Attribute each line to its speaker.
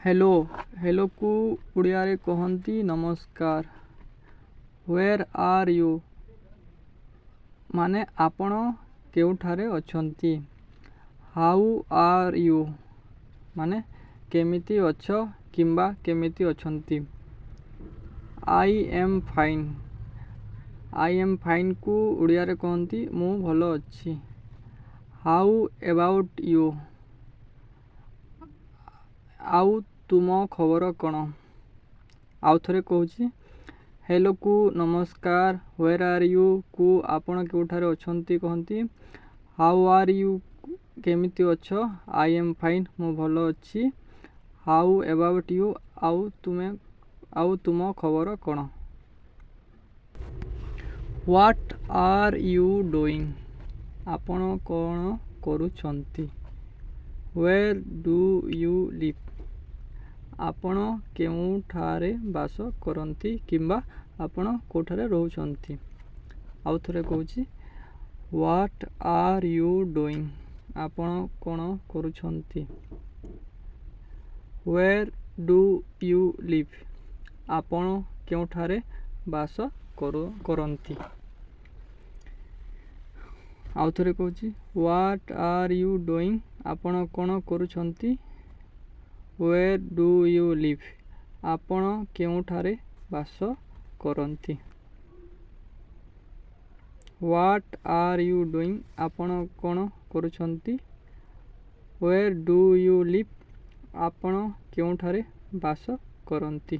Speaker 1: Hello hello को ओडिया कहती नमस्कार। वेयर आर यू माने आपण केउठारे अछंती। हाउ आर यू माने केमिति अछ किंबा केमिति अछंती। आई एम फाइन को ओडिया कहती मु भलो अच्छी। हाउ अबाउट यू आउ तुम खबर कौन। आउ थरे कहूँ हेलो को नमस्कार। वेयर आर यू को आपण केउठारे अछंती कहती। हाउ आर यू केमिति अछ। आई एम फाइन मु भलो अच्छी। हाउ अबाउट यू आउ तुम खबर कौन। व्हाट आर यू डूइंग आपण कौन करूछंती। वेयर डू यू लिव आपण केउठारे बास करती किंबा आपण कोठारे रहउछंती। आउ थरे कहूँ व्हाट आर यू डूइंग आपण कौन करूछंती। वेयर डू यू लिव आपण केउठारे बास करती। आउ थरे कहूँ व्हाट आर यू डूइंग आपण कौन करूछंती। वेयर डू यू लिव आपण केउठारे बास करती। व्हाट आर यू डूइंग आपण कौन करूछंती। वेयर डू यू लिव आपण केउठारे बास करती।